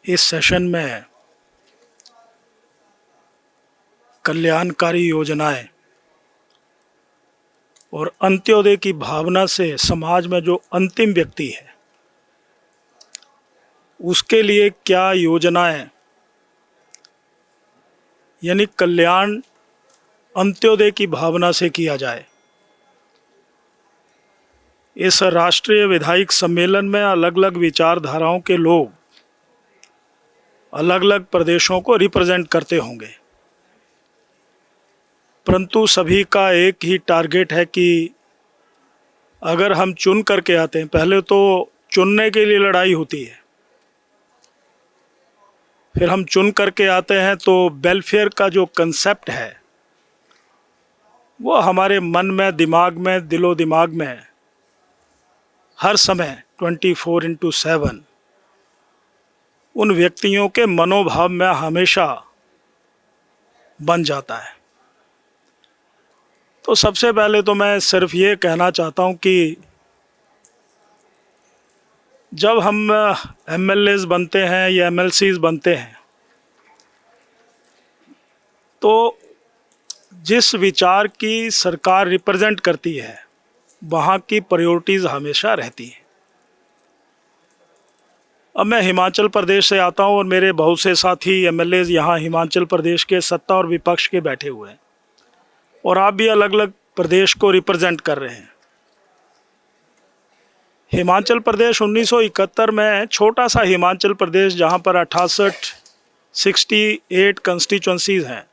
इस सेशन में कल्याणकारी योजनाएं और अंत्योदय की भावना से समाज में जो अंतिम व्यक्ति है उसके लिए क्या योजनाएं यानी कल्याण अंत्योदय की भावना से किया जाए। इस राष्ट्रीय विधायक सम्मेलन में अलग अलग विचारधाराओं के लोग अलग अलग प्रदेशों को रिप्रेजेंट करते होंगे, परंतु सभी का एक ही टारगेट है कि अगर हम चुन करके आते हैं, पहले तो चुनने के लिए लड़ाई होती है, फिर हम चुन करके आते हैं तो वेलफेयर का जो कंसेप्ट है वो हमारे मन में, दिमाग में, दिलो दिमाग में हर समय 24/7 उन व्यक्तियों के मनोभाव में हमेशा बन जाता है। तो सबसे पहले तो मैं सिर्फ ये कहना चाहता हूँ कि जब हम एमएलएज बनते हैं या एमएलसीज बनते हैं तो जिस विचार की सरकार रिप्रेजेंट करती है वहाँ की प्रायोरिटीज़ हमेशा रहती हैं। अब मैं हिमाचल प्रदेश से आता हूँ और मेरे बहुत से साथी एमएलएज यहाँ हिमाचल प्रदेश के सत्ता और विपक्ष के बैठे हुए हैं और आप भी अलग अलग प्रदेश को रिप्रेजेंट कर रहे हैं। हिमाचल प्रदेश 1971 में छोटा सा हिमाचल प्रदेश जहाँ पर 68 कंस्टिट्यूंसीज हैं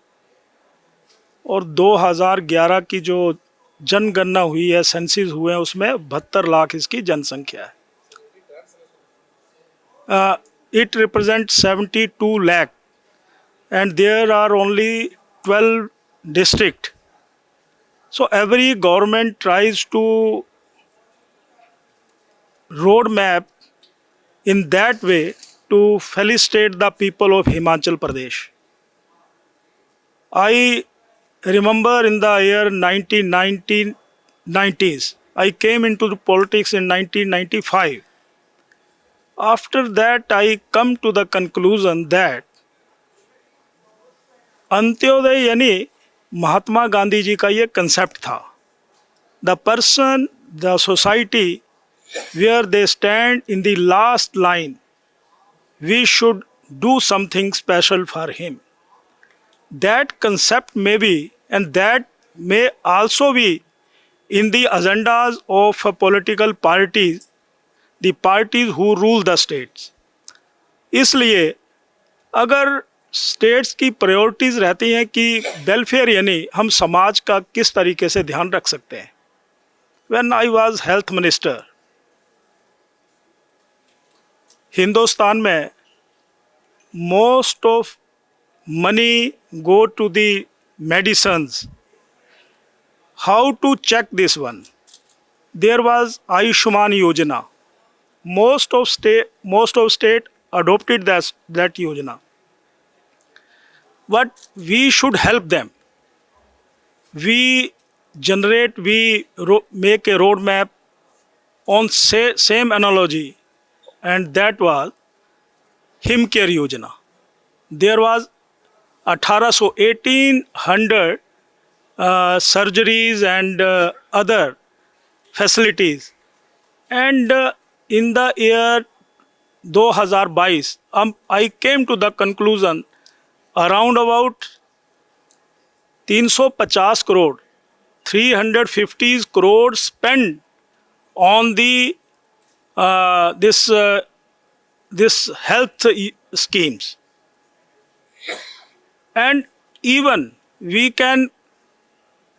और 2011 की जो जनगणना हुई है, सेंसिस हुए हैं, उसमें 72 लाख इसकी जनसंख्या है। It represents 72 lakh and there are only 12 districts. So every government tries to roadmap in that way to felicitate the people of Himachal Pradesh. I remember in the year 1990s, I came into the politics in 1995. After that, I come to the conclusion that Antyodaya यानी महात्मा गांधी जी का ये concept था, the person, the society where they stand in the last line, we should do something special for him. That concept may be, and that may also be in the agendas of political parties, the parties who rule the states. इसलिए अगर states की priorities रहती हैं कि welfare यानी हम समाज का किस तरीके से ध्यान रख सकते हैं। When I was health minister, Hindustan में most of money go to the medicines. How to check this one? There was Ayushman Yojana. Most of state adopted that Yojana. But we should help them. We make a roadmap on same analogy, and that was HimCare Yojana. There was 1800 surgeries and other facilities, and in the year 2022 I came to the conclusion around about 350 crore, 350 crore spent on the this health schemes, and even we can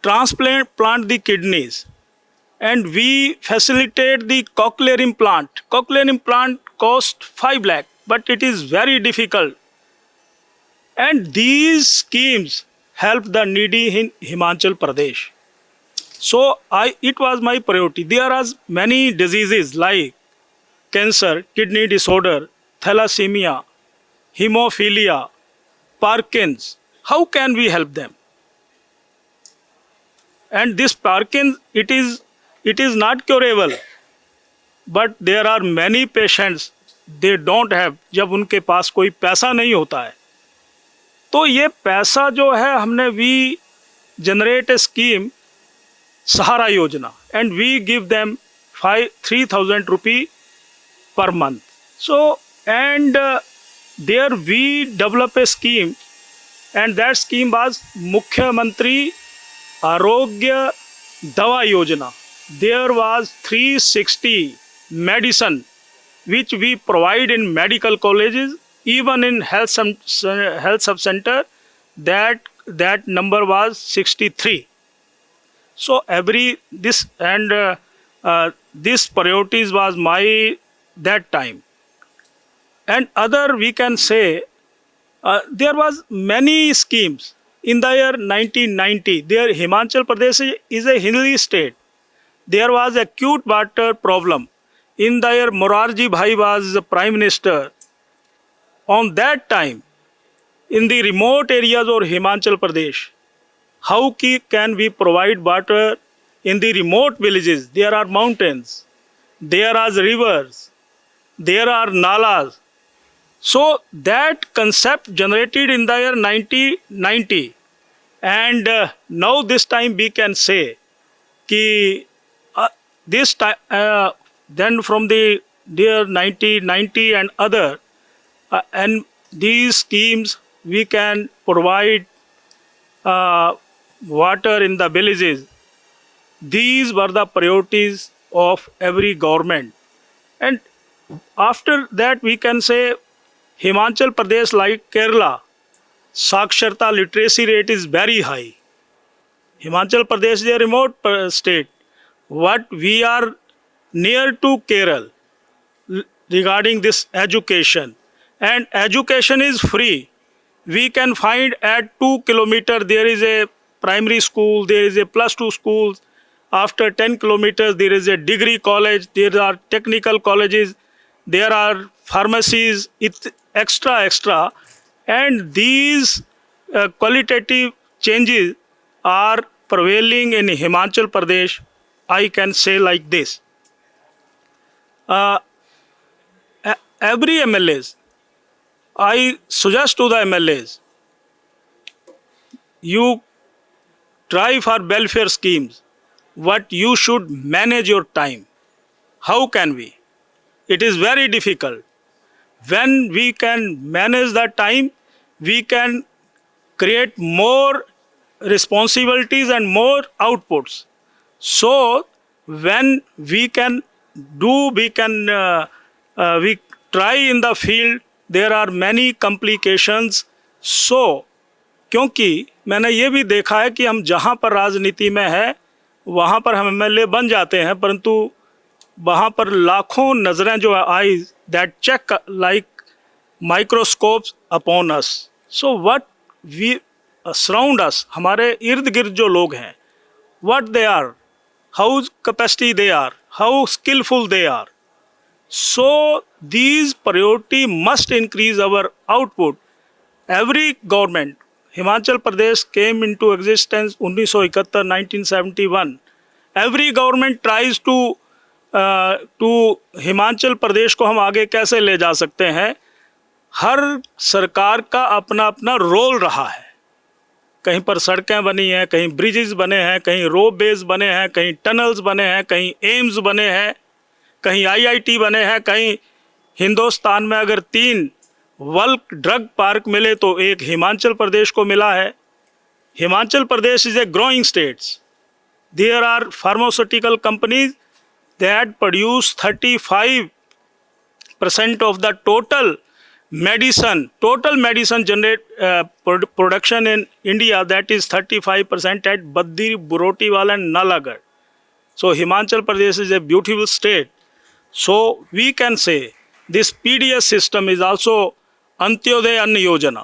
transplant the kidneys, and we facilitate the cochlear implant. Cochlear implant costs 5 lakh, but it is very difficult. And these schemes help the needy in Himachal Pradesh. So it was my priority. There are many diseases like cancer, kidney disorder, thalassemia, hemophilia, Parkinson's. How can we help them? And this Parkinson's, it is not curable, but there are many patients they don't have, जब उनके पास कोई पैसा नहीं होता है, तो ये पैसा जो है हमने we generate a scheme Sahara Yojana and we give them 3,000 rupee per month. So, and there we develop a scheme, and that scheme was Mukhyamantri Arogya Dawa Yojana. There was 360 medicine which we provide in medical colleges, even in health sub center. That number was 63. So this priorities was my that time. And other we can say there was many schemes in the year 1990. There Himachal Pradesh is a hilly state. There was acute water problem. In the year Morarji Bhai was the Prime Minister. On that time, in the remote areas of Himachal Pradesh, how can we provide water in the remote villages? There are mountains, there are rivers, there are nalas. So that concept generated in the year 1990, and now this time we can say कि this time then from the year 1990 and other and these schemes we can provide water in the villages. These were the priorities of every government. And after that we can say Himachal Pradesh, like Kerala, Saksharta literacy rate is very high. Himachal Pradesh is a remote state. What we are near to Kerala regarding this education, and education is free. We can find at 2 kilometers there is a primary school, there is a +2 school. After 10 kilometers there is a degree college, there are technical colleges, there are pharmacies, extra. And these qualitative changes are prevailing in Himachal Pradesh. I can say like this. Every MLAs, I suggest to the MLAs, you try for welfare schemes, but you should manage your time. How can we? It is very difficult. When we can manage the time, we can create more responsibilities and more outputs. So when we can do, we try in the field, there are many complications. So क्योंकि मैंने ये भी देखा है कि हम जहाँ पर राजनीति में है वहाँ पर हम MLA बन जाते हैं, परंतु वहाँ पर लाखों नज़रें जो आई that check like microscopes upon us. So what we surround us, हमारे इर्द गिर्द जो लोग हैं, what they are, how capacity they are, how skillful they are. So these priority must increase our output. Every government, Himachal Pradesh came into existence 1971, 1971. Every government tries to Himachal Pradesh को हम आगे कैसे ले जा सकते हैं. हर सरकार का अपना अपना रोल रहा है. कहीं पर सड़कें बनी हैं, कहीं ब्रिजेस बने हैं, कहीं रोपवेज बने हैं, कहीं टनल्स बने हैं, कहीं एम्स बने हैं, कहीं IIT बने हैं, कहीं हिंदुस्तान में अगर 3 वर्ल्ड ड्रग पार्क मिले तो एक हिमाचल प्रदेश को मिला है. Himachal Pradesh is a growing states. There are pharmaceutical companies that produce 35% of the total medicine generate production in India. That is 35% at Baddi, Burotiwal and Nalagarh. So Himachal Pradesh is a beautiful state. So we can say this PDS system is also Antyodaya Ann Yojana.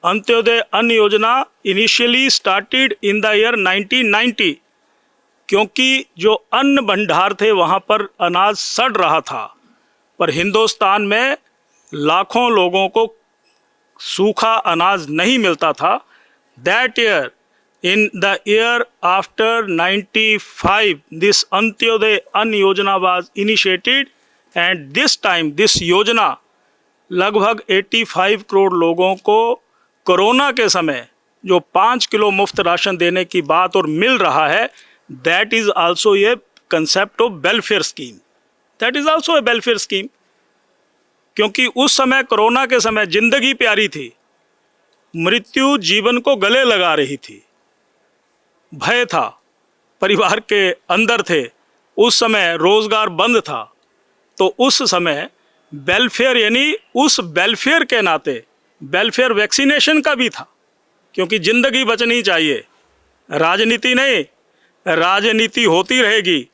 Antyodaya Ann Yojana initially started in the year 1990. क्योंकि जो अन्न भंडार थे वहाँ पर अनाज सड़ रहा था, पर हिंदुस्तान में लाखों लोगों को सूखा अनाज नहीं मिलता था. That year, in the year after 95, this Antyodaya अन्न योजना was initiated and this time this योजना लगभग 85 करोड़ लोगों को कोरोना के समय जो 5 किलो मुफ्त राशन देने की बात और मिल रहा है, that is also a concept of welfare scheme, that is also a welfare scheme. क्योंकि उस समय कोरोना के समय जिंदगी प्यारी थी, मृत्यु जीवन को गले लगा रही थी, भय था, परिवार के अंदर थे, उस समय रोजगार बंद था। तो उस समय वेलफेयर यानी उस वेलफेयर के नाते वेलफेयर वैक्सीनेशन का भी था, क्योंकि ज़िंदगी बचनी चाहिए, राजनीति नहीं, राजनीति होती रहेगी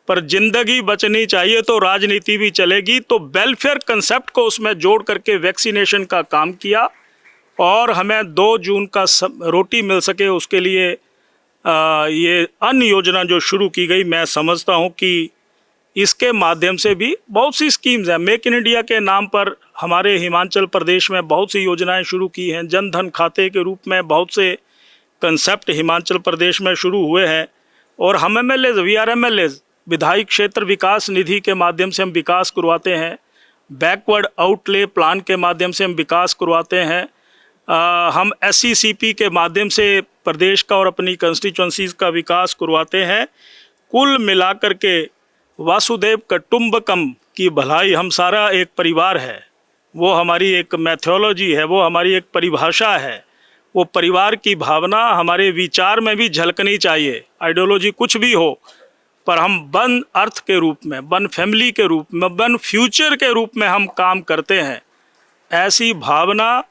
पर ज़िंदगी बचनी चाहिए तो राजनीति भी चलेगी। तो वेलफेयर कंसेप्ट को उसमें जोड़ करके वैक्सीनेशन का काम किया और हमें 2 जून का रोटी मिल सके उसके लिए ये अन्य योजना जो शुरू की गई, मैं समझता हूँ कि इसके माध्यम से भी बहुत सी स्कीम्स हैं। मेक इन इंडिया के नाम पर हमारे हिमाचल प्रदेश में बहुत सी योजनाएं शुरू की हैं। जन धन खाते के रूप में बहुत से कंसेप्ट हिमाचल प्रदेश में शुरू हुए हैं और हम MLAs, VRMLAs, विधायी क्षेत्र विकास निधि के माध्यम से हम विकास करवाते हैं, बैकवर्ड आउटले प्लान के माध्यम से हम विकास करवाते हैं, हम SCCP के माध्यम से प्रदेश का और अपनी कंस्टिट्यूंसीज का विकास करवाते हैं। कुल मिलाकर के वासुदेव कुटुंबकम की भलाई, हम सारा एक परिवार है, वो हमारी एक मैथोलॉजी है, वो हमारी एक परिभाषा है। वो परिवार की भावना हमारे विचार में भी झलकनी चाहिए। आइडियोलॉजी कुछ भी हो पर हम वन अर्थ के रूप में, वन फैमिली के रूप में, वन फ्यूचर के रूप में हम काम करते हैं, ऐसी भावना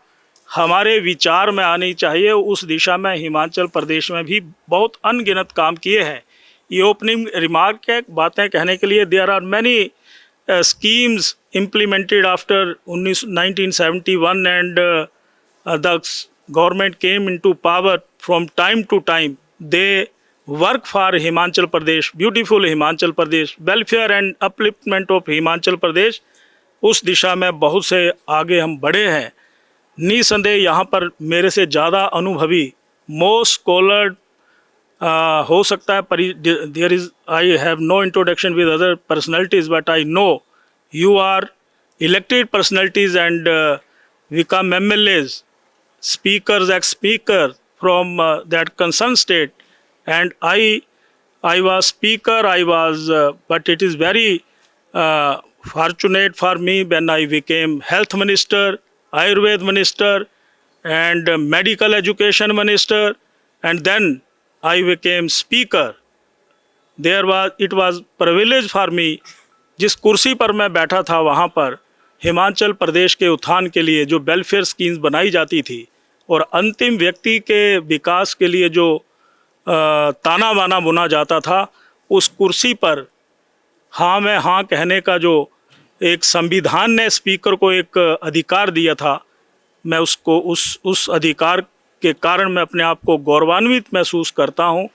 हमारे विचार में आनी चाहिए। उस दिशा में हिमाचल प्रदेश में भी बहुत अनगिनत काम किए हैं। ये ओपनिंग रिमार्क है, बातें कहने के लिए। There are many schemes implemented after 1971 and the government came into power. From time to time they work for Himachal Pradesh, beautiful Himachal Pradesh, welfare and upliftment of Himachal Pradesh। उस दिशा में बहुत से आगे हम बढ़े हैं। निसंदेह यहाँ पर मेरे से ज़्यादा अनुभवी मोस्ट स्कॉलर्ड हो सकता है, there is I have no introduction with other personalities but I know you are elected personalities and become MLAs, speakers, ex-speaker from that concerned state, and I was speaker, but it is very fortunate for me when I became health minister, Ayurveda minister, and medical education minister, and then I became speaker. It was privilege for me, जिस कुर्सी पर मैं बैठा था वहाँ पर हिमाचल प्रदेश के उत्थान के लिए जो वेलफेयर स्कीम्स बनाई जाती थी और अंतिम व्यक्ति के विकास के लिए जो ताना बाना बुना जाता था, उस कुर्सी पर हाँ में हाँ कहने का जो एक संविधान ने स्पीकर को एक अधिकार दिया था, मैं उसको उस अधिकार के कारण मैं अपने आप को गौरवान्वित महसूस करता हूँ।